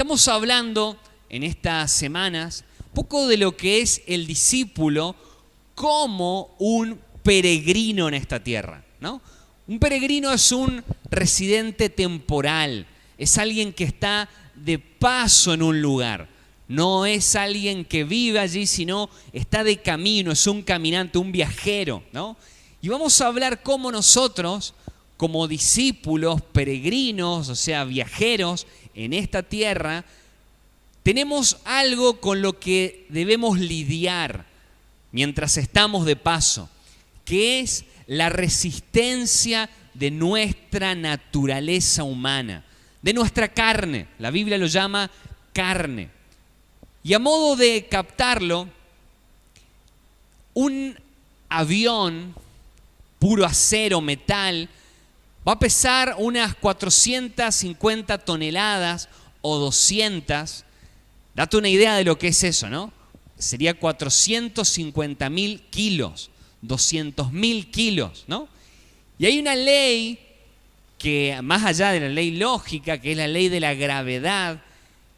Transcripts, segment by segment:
Estamos hablando en estas semanas un poco de lo que es el discípulo como un peregrino en esta tierra, ¿no? Un peregrino es un residente temporal, es alguien que está de paso en un lugar. No es alguien que vive allí, sino está de camino, es un caminante, un viajero, ¿no? Y vamos a hablar cómo nosotros, como discípulos, peregrinos, o sea, viajeros en esta tierra, tenemos algo con lo que debemos lidiar mientras estamos de paso, que es la resistencia de nuestra naturaleza humana, de nuestra carne. La Biblia lo llama carne. Y a modo de captarlo, un avión puro acero, metal, va a pesar unas 450 toneladas o 200. Date una idea de lo que es eso, ¿no? Sería 450.000 kilos, 200.000 kilos, ¿no? Y hay una ley que, más allá de la ley lógica, que es la ley de la gravedad,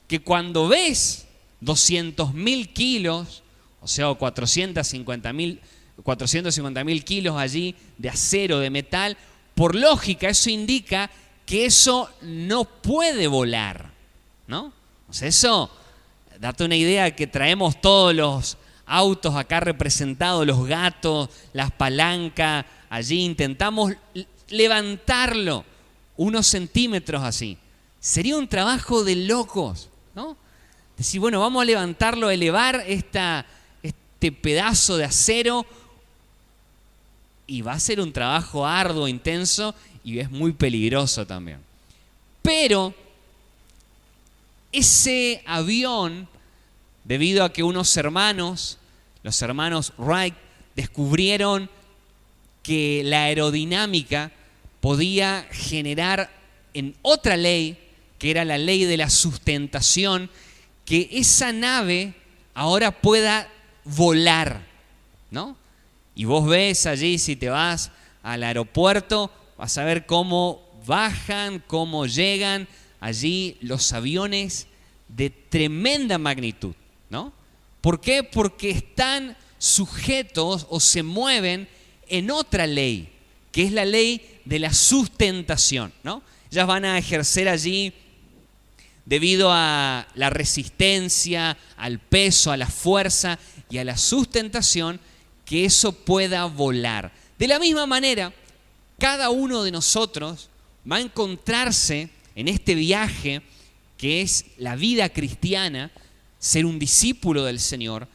que cuando ves 200.000 kilos, o sea, 450.000 kilos allí de acero, de metal, por lógica eso indica que eso no puede volar, ¿no? O sea, eso, date una idea que traemos todos los autos acá representados, los gatos, las palancas, allí intentamos levantarlo unos centímetros así. Sería un trabajo de locos, ¿no? Decir, bueno, vamos a levantarlo, elevar este pedazo de acero, y va a ser un trabajo arduo, intenso, y es muy peligroso también. Pero ese avión, debido a que unos hermanos, los hermanos Wright, descubrieron que la aerodinámica podía generar en otra ley, que era la ley de la sustentación, que esa nave ahora pueda volar, ¿no? Y vos ves allí, si te vas al aeropuerto, vas a ver cómo bajan, cómo llegan allí los aviones de tremenda magnitud, ¿no? ¿Por qué? Porque están sujetos o se mueven en otra ley, que es la ley de la sustentación, ¿no? Ellas van a ejercer allí, debido a la resistencia, al peso, a la fuerza y a la sustentación, que eso pueda volar. De la misma manera, cada uno de nosotros va a encontrarse en este viaje que es la vida cristiana, ser un discípulo del Señor,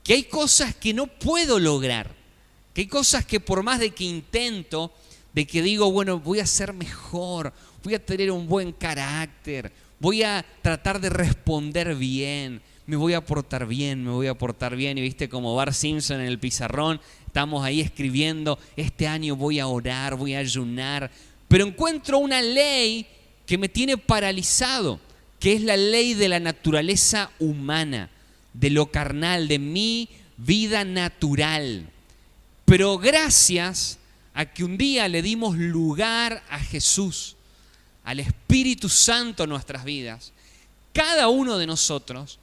que hay cosas que no puedo lograr, que hay cosas que por más de que intento, de que digo, bueno, voy a ser mejor, voy a tener un buen carácter, voy a tratar de responder bien, me voy a portar bien, y viste como Bart Simpson en el pizarrón, estamos ahí escribiendo, este año voy a orar, voy a ayunar, pero encuentro una ley que me tiene paralizado, que es la ley de la naturaleza humana, de lo carnal, de mi vida natural. Pero gracias a que un día le dimos lugar a Jesús, al Espíritu Santo en nuestras vidas, cada uno de nosotros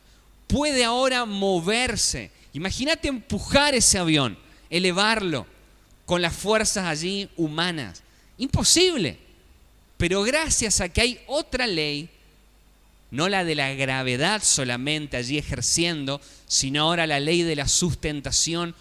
puede ahora moverse. Imagínate empujar ese avión, elevarlo con las fuerzas allí humanas. Imposible. Pero gracias a que hay otra ley, no la de la gravedad solamente allí ejerciendo, sino ahora la ley de la sustentación,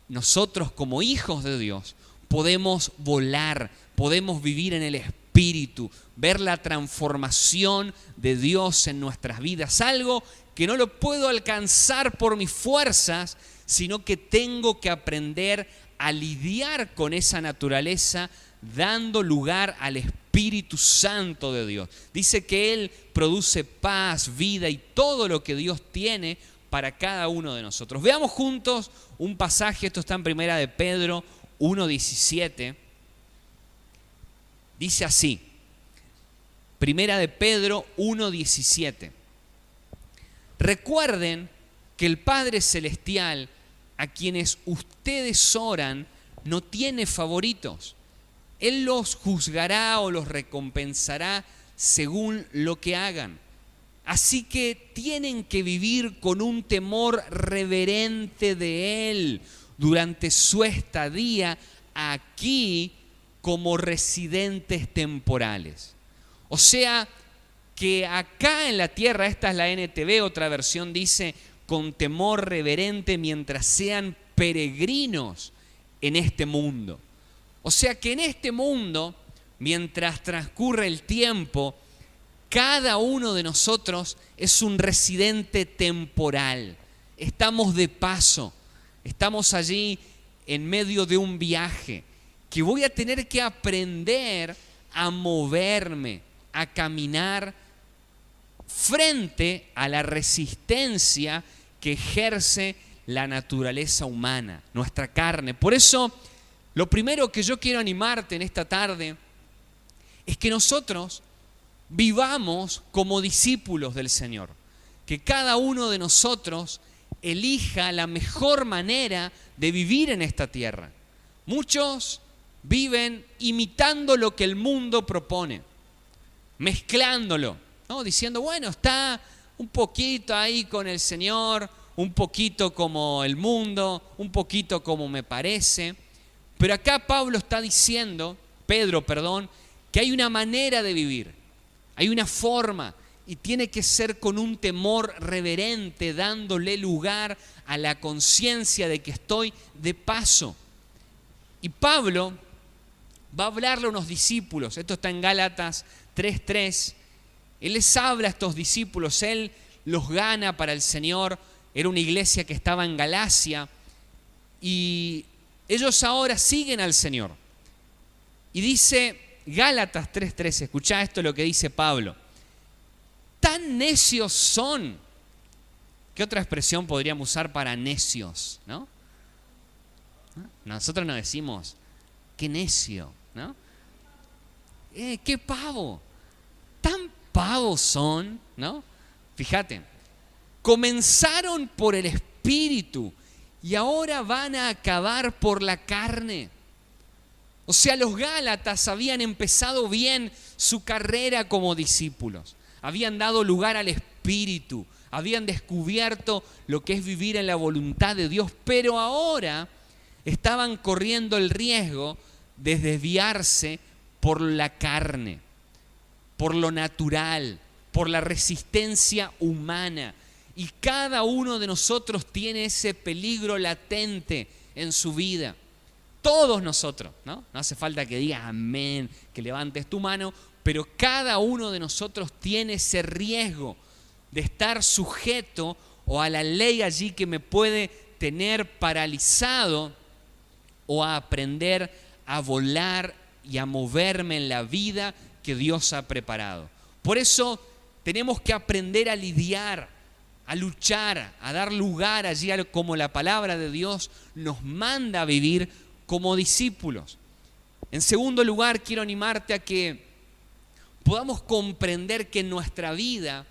nosotros como hijos de Dios podemos volar, podemos vivir en el Espíritu, ver la transformación de Dios en nuestras vidas, algo que no lo puedo alcanzar por mis fuerzas, sino que tengo que aprender a lidiar con esa naturaleza dando lugar al Espíritu Santo de Dios. Dice que Él produce paz, vida y todo lo que Dios tiene para cada uno de nosotros. Veamos juntos un pasaje, esto está en Primera de Pedro 1:17. Dice así, Primera de Pedro 1:17. Recuerden que el Padre Celestial, a quienes ustedes oran, no tiene favoritos. Él los juzgará o los recompensará según lo que hagan. Así que tienen que vivir con un temor reverente de Él durante su estadía aquí como residentes temporales. O sea, que acá en la tierra, esta es la NTV, otra versión dice, con temor reverente mientras sean peregrinos en este mundo. O sea que en este mundo, mientras transcurre el tiempo, cada uno de nosotros es un residente temporal. Estamos de paso, estamos allí en medio de un viaje que voy a tener que aprender a moverme, a caminar frente a la resistencia que ejerce la naturaleza humana, nuestra carne. Por eso, lo primero que yo quiero animarte en esta tarde es que nosotros vivamos como discípulos del Señor, que cada uno de nosotros elija la mejor manera de vivir en esta tierra. Muchos viven imitando lo que el mundo propone, mezclándolo, ¿no? Diciendo, bueno, está un poquito ahí con el Señor, un poquito como el mundo, un poquito como me parece. Pero acá Pedro, que hay una manera de vivir, hay una forma, y tiene que ser con un temor reverente, dándole lugar a la conciencia de que estoy de paso. Y Pablo va a hablarle a unos discípulos, esto está en Gálatas 3:3, él les habla a estos discípulos, él los gana para el Señor, era una iglesia que estaba en Galacia, y ellos ahora siguen al Señor. Y dice Gálatas 3:13, escuchá esto lo que dice Pablo. Tan necios son. ¿Qué otra expresión podríamos usar para necios, no? Nosotros nos decimos, qué necio, ¿no? Qué pavo. Tan pavos son, ¿no? Fíjate, comenzaron por el Espíritu y ahora van a acabar por la carne. O sea, los Gálatas habían empezado bien su carrera como discípulos. Habían dado lugar al Espíritu, habían descubierto lo que es vivir en la voluntad de Dios, pero ahora estaban corriendo el riesgo de desviarse por la carne, por lo natural, por la resistencia humana. Y cada uno de nosotros tiene ese peligro latente en su vida. Todos nosotros, ¿no? No hace falta que digas amén, que levantes tu mano, pero cada uno de nosotros tiene ese riesgo de estar sujeto o a la ley allí que me puede tener paralizado, o a aprender a volar y a moverme en la vida que Dios ha preparado. Por eso tenemos que aprender a lidiar, a luchar, a dar lugar allí como la palabra de Dios nos manda a vivir como discípulos. En segundo lugar, quiero animarte a que podamos comprender que en nuestra vida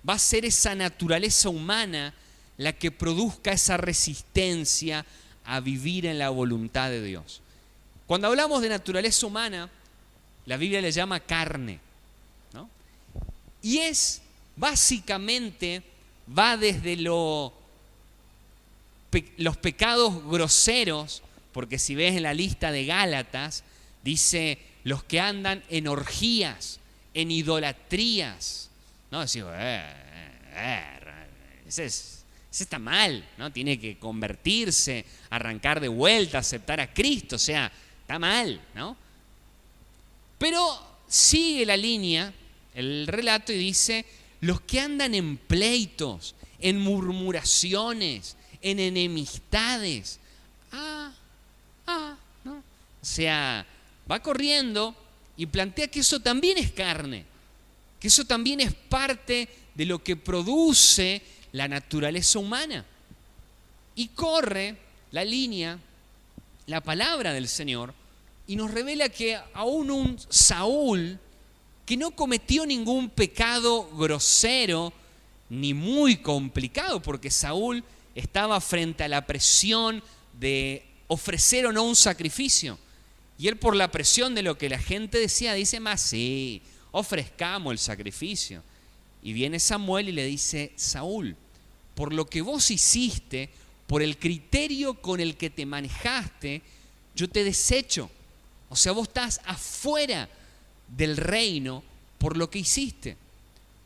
va a ser esa naturaleza humana la que produzca esa resistencia a vivir en la voluntad de Dios. Cuando hablamos de naturaleza humana, la Biblia le llama carne, ¿no? Y es básicamente, va desde los pecados groseros, porque si ves en la lista de Gálatas, dice los que andan en orgías, en idolatrías, ¿no? Decimos, ese está mal, ¿no? Tiene que convertirse, arrancar de vuelta, aceptar a Cristo, o sea, está mal, ¿no? Pero sigue la línea, el relato, y dice, los que andan en pleitos, en murmuraciones, en enemistades, ¿no? O sea, va corriendo y plantea que eso también es carne, que eso también es parte de lo que produce la naturaleza humana. Y corre la línea, la palabra del Señor, y nos revela que aún un Saúl, que no cometió ningún pecado grosero ni muy complicado, porque Saúl estaba frente a la presión de ofrecer o no un sacrificio. Y él, por la presión de lo que la gente decía, dice, más sí, ofrezcamos el sacrificio. Y viene Samuel y le dice: Saúl, por lo que vos hiciste, por el criterio con el que te manejaste, yo te desecho. O sea, vos estás afuera del reino por lo que hiciste.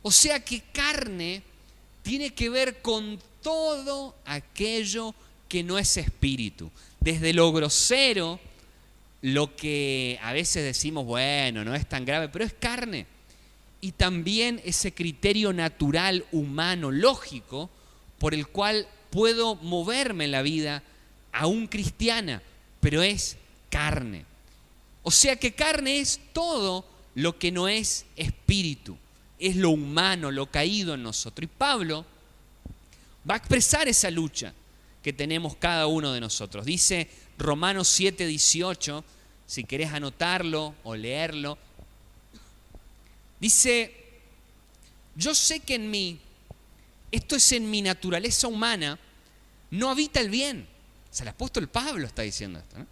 O sea que carne tiene que ver con todo aquello que no es espíritu. Desde lo grosero, lo que a veces decimos, bueno, no es tan grave, pero es carne. Y también ese criterio natural, humano, lógico, por el cual puedo moverme en la vida, aún cristiana, pero es carne. O sea que carne es todo lo que no es espíritu, es lo humano, lo caído en nosotros. Y Pablo va a expresar esa lucha que tenemos cada uno de nosotros. Dice Romanos 7:18, si querés anotarlo o leerlo, dice: yo sé que en mí, esto es en mi naturaleza humana, no habita el bien. O sea, el apóstol Pablo está diciendo esto, ¿no?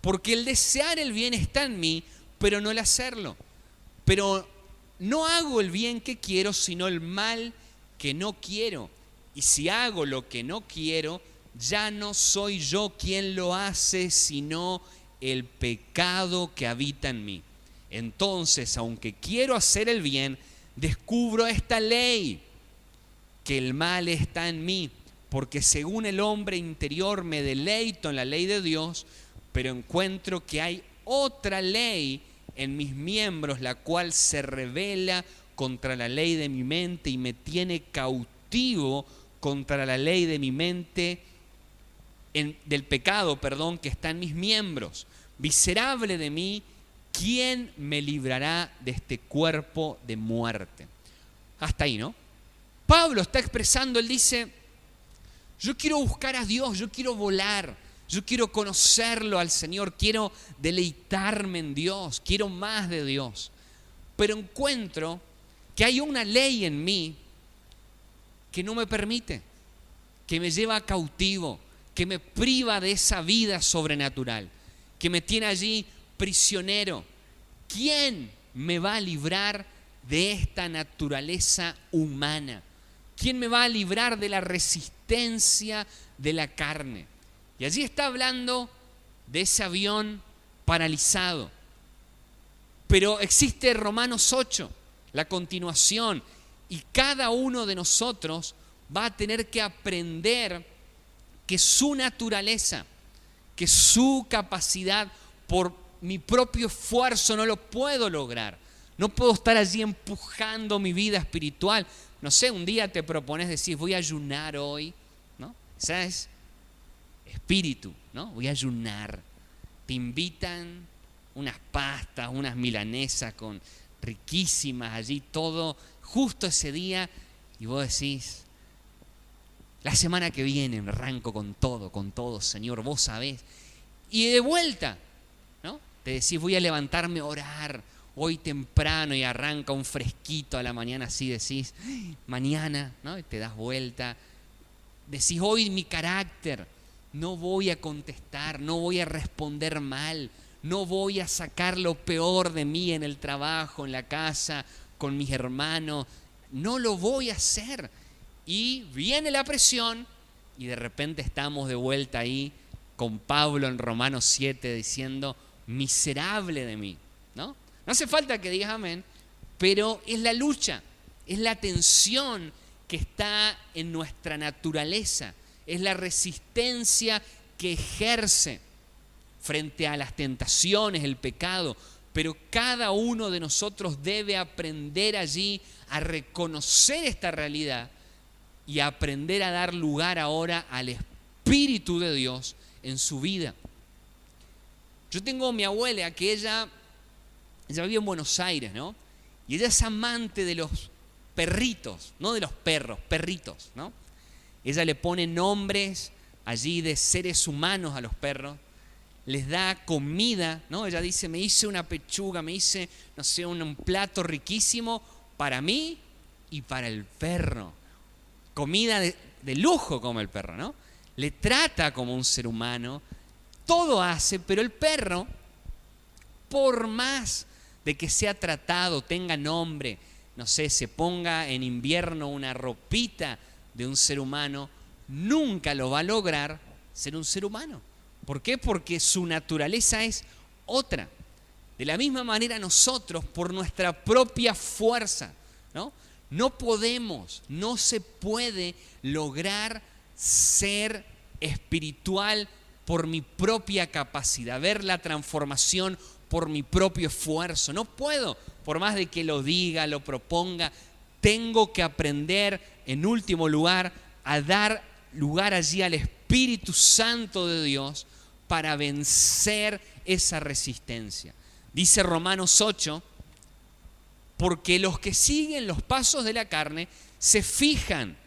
Porque el desear el bien está en mí, pero no el hacerlo. Pero no hago el bien que quiero, sino el mal que no quiero. Y si hago lo que no quiero, ya no soy yo quien lo hace, sino el pecado que habita en mí. Entonces, aunque quiero hacer el bien, descubro esta ley, que el mal está en mí, porque según el hombre interior me deleito en la ley de Dios, pero encuentro que hay otra ley en mis miembros, la cual se rebela contra la ley de mi mente y me tiene cautivo contra la ley de mi mente, del pecado, que está en mis miembros. Miserable de mí, ¿quién me librará de este cuerpo de muerte? Hasta ahí, ¿no? Pablo está expresando, él dice: yo quiero buscar a Dios, yo quiero volar, yo quiero conocerlo al Señor, quiero deleitarme en Dios, quiero más de Dios. Pero encuentro que hay una ley en mí que no me permite, que me lleva cautivo, que me priva de esa vida sobrenatural, que me tiene allí prisionero. ¿Quién me va a librar de esta naturaleza humana? ¿Quién me va a librar de la resistencia de la carne? Y allí está hablando de ese avión paralizado. Pero existe Romanos 8, la continuación, y cada uno de nosotros va a tener que aprender que su naturaleza, que su capacidad, por mi propio esfuerzo no lo puedo lograr. No puedo estar allí empujando mi vida espiritual. No sé, un día te propones decir, voy a ayunar hoy, ¿no? Esa es espíritu, ¿no? Voy a ayunar. Te invitan unas pastas, unas milanesas riquísimas allí, todo justo ese día, y vos decís, la semana que viene me arranco con todo, Señor, vos sabés. Y de vuelta, ¿no? Te decís, voy a levantarme a orar hoy temprano, y arranca un fresquito a la mañana, así decís, mañana, ¿no? Y te das vuelta. Decís, hoy mi carácter, no voy a contestar, no voy a responder mal, no voy a sacar lo peor de mí en el trabajo, en la casa, con mis hermanos, no lo voy a hacer. Y viene la presión y de repente estamos de vuelta ahí con Pablo en Romanos 7 diciendo, miserable de mí, ¿no? No hace falta que digas amén, pero es la lucha, es la tensión que está en nuestra naturaleza, es la resistencia que ejerce frente a las tentaciones, el pecado. Pero cada uno de nosotros debe aprender allí a reconocer esta realidad y a aprender a dar lugar ahora al Espíritu de Dios en su vida. Yo tengo a mi abuela que ella vivía en Buenos Aires, ¿no? Y ella es amante de los perritos, no de los perros, perritos, ¿no? Ella le pone nombres allí de seres humanos a los perros, les da comida, ¿no? Ella dice, me hice una pechuga, me hice, no sé, un plato riquísimo para mí y para el perro. Comida de lujo como el perro, ¿no? Le trata como un ser humano, todo hace, pero el perro, por más de que sea tratado, tenga nombre, no sé, se ponga en invierno una ropita de un ser humano, nunca lo va a lograr ser un ser humano. ¿Por qué? Porque su naturaleza es otra. De la misma manera nosotros, por nuestra propia fuerza, no podemos, no se puede lograr ser espiritual por mi propia capacidad, ver la transformación por mi propio esfuerzo. No puedo, por más de que lo diga, lo proponga, tengo que aprender, en último lugar, a dar lugar allí al Espíritu Santo de Dios para vencer esa resistencia. Dice Romanos 8, porque los que siguen los pasos de la carne se fijan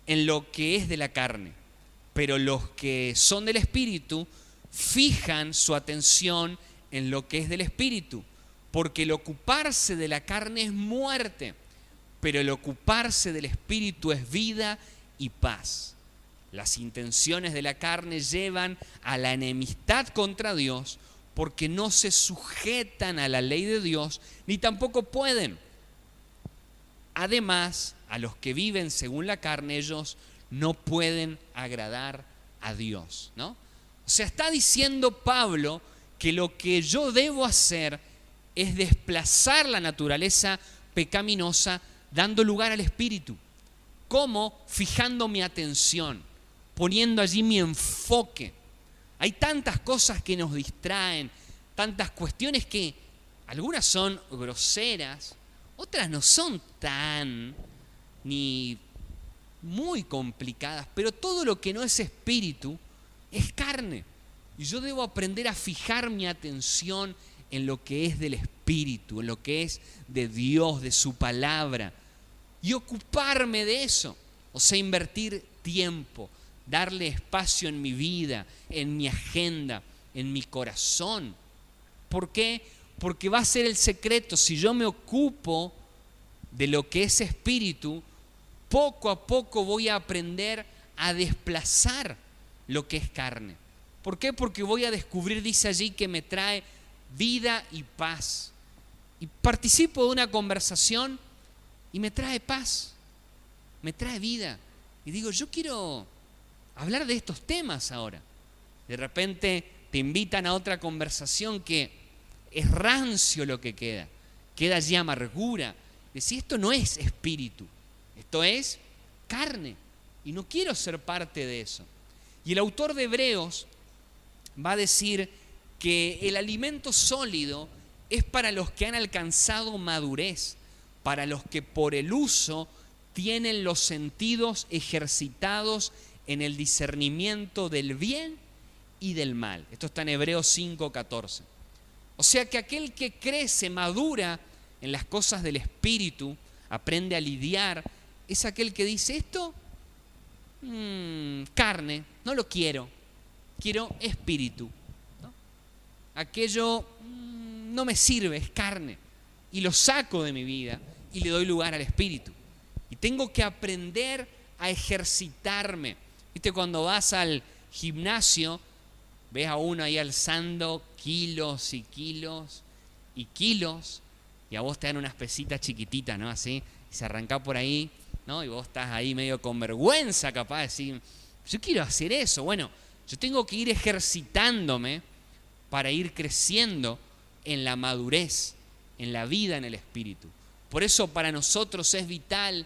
en lo que es de la carne, pero los que son del Espíritu fijan su atención en lo que es del Espíritu, porque el ocuparse de la carne es muerte, pero el ocuparse del Espíritu es vida y paz. Las intenciones de la carne llevan a la enemistad contra Dios, porque no se sujetan a la ley de Dios, ni tampoco pueden. Además, a los que viven según la carne, ellos no pueden agradar a Dios, ¿no? O sea, está diciendo Pablo que lo que yo debo hacer es desplazar la naturaleza pecaminosa, dando lugar al Espíritu. ¿Cómo? Fijando mi atención, poniendo allí mi enfoque. Hay tantas cosas que nos distraen, tantas cuestiones que algunas son groseras, otras no son tan ni muy complicadas, pero todo lo que no es espíritu es carne. Y yo debo aprender a fijar mi atención en lo que es del Espíritu, en lo que es de Dios, de su palabra, y ocuparme de eso. O sea, invertir tiempo, darle espacio en mi vida, en mi agenda, en mi corazón. ¿Por qué? Porque va a ser el secreto. Si yo me ocupo de lo que es espíritu, poco a poco voy a aprender a desplazar lo que es carne. ¿Por qué? Porque voy a descubrir, dice allí, que me trae vida y paz. Y participo de una conversación y me trae paz, me trae vida. Y digo, yo quiero hablar de estos temas ahora. De repente te invitan a otra conversación que es rancio lo que queda allí amargura. Decís, esto no es espíritu, esto es carne y no quiero ser parte de eso. Y el autor de Hebreos va a decir que el alimento sólido es para los que han alcanzado madurez, para los que por el uso tienen los sentidos ejercitados en el discernimiento del bien y del mal. Esto está en Hebreos 5:14. O sea que aquel que crece, madura en las cosas del Espíritu, aprende a lidiar, es aquel que dice, esto, carne, no lo quiero, quiero espíritu, ¿no? Aquello no me sirve, es carne, y lo saco de mi vida y le doy lugar al Espíritu. Y tengo que aprender a ejercitarme. ¿Viste? Cuando vas al gimnasio, ves a uno ahí alzando kilos y kilos y kilos, y a vos te dan unas pesitas chiquititas, ¿no? Así, y se arranca por ahí, ¿no? Y vos estás ahí medio con vergüenza, capaz de decir, yo quiero hacer eso. Bueno, yo tengo que ir ejercitándome para ir creciendo en la madurez, en la vida en el Espíritu. Por eso para nosotros es vital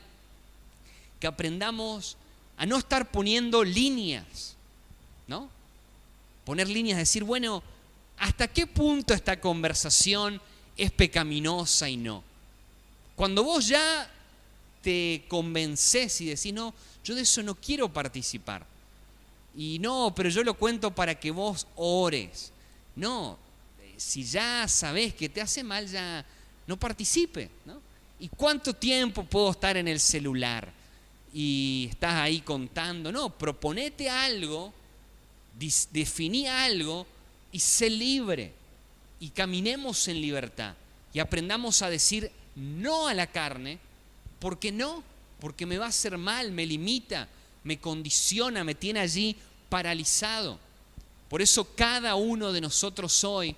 que aprendamos a no estar poniendo líneas, ¿no? Poner líneas, decir, bueno, ¿hasta qué punto esta conversación es pecaminosa y no? Cuando vos ya te convences y decís, no, yo de eso no quiero participar. Y no, pero yo lo cuento para que vos ores. No, si ya sabés que te hace mal, ya no participe, ¿no? ¿Y cuánto tiempo puedo estar en el celular? Y estás ahí contando. No, proponete algo, definí algo y sé libre. Y caminemos en libertad. Y aprendamos a decir no a la carne. ¿Por qué no? Porque me va a hacer mal, me limita, me condiciona, me tiene allí paralizado. Por eso cada uno de nosotros hoy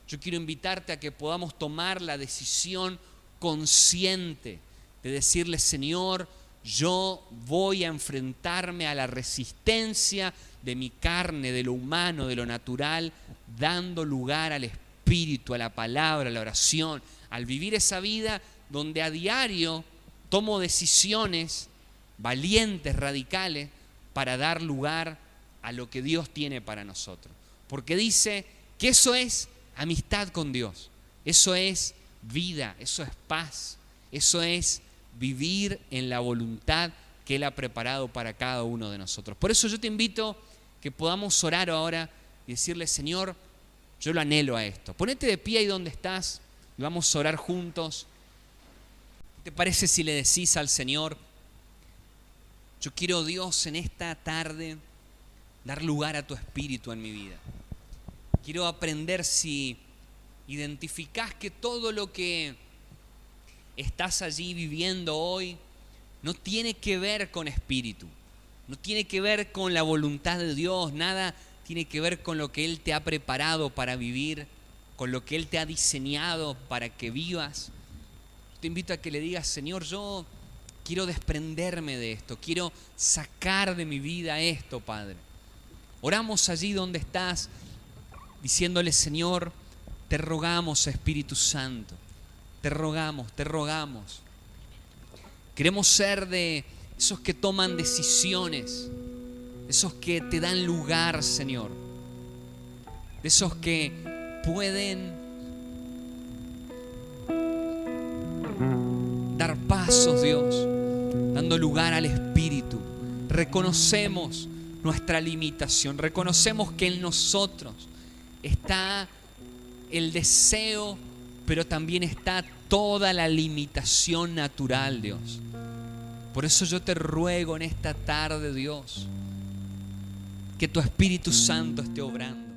Yo quiero invitarte a que podamos tomar la decisión consciente de decirle: Señor, yo voy a enfrentarme a la resistencia de mi carne, de lo humano, de lo natural, dando lugar al Espíritu, a la palabra, a la oración, al vivir esa vida donde a diario tomo decisiones valientes, radicales, para dar lugar a lo que Dios tiene para nosotros. Porque dice que eso es amistad con Dios, eso es vida, eso es paz, eso es vivir en la voluntad que Él ha preparado para cada uno de nosotros. Por eso yo te invito que podamos orar ahora y decirle: Señor, yo lo anhelo a esto. Ponete de pie ahí donde estás y vamos a orar juntos. ¿Qué te parece si le decís al Señor: yo quiero, Dios, en esta tarde dar lugar a tu Espíritu en mi vida? Quiero aprender, si identificás que todo lo que estás allí viviendo hoy no tiene que ver con Espíritu, no tiene que ver con la voluntad de Dios, nada tiene que ver con lo que Él te ha preparado para vivir, con lo que Él te ha diseñado para que vivas. Te invito a que le digas: Señor, yo quiero desprenderme de esto, quiero sacar de mi vida esto, Padre. Oramos allí donde estás, diciéndole: Señor, te rogamos, Espíritu Santo, te rogamos, te rogamos. Queremos ser de esos que toman decisiones, esos que te dan lugar, Señor, de esos que pueden dar pasos, Dios, dando lugar al Espíritu. Reconocemos nuestra limitación, reconocemos que en nosotros está el deseo, pero también está toda la limitación natural, Dios. Por eso yo te ruego en esta tarde, Dios, que tu Espíritu Santo esté obrando.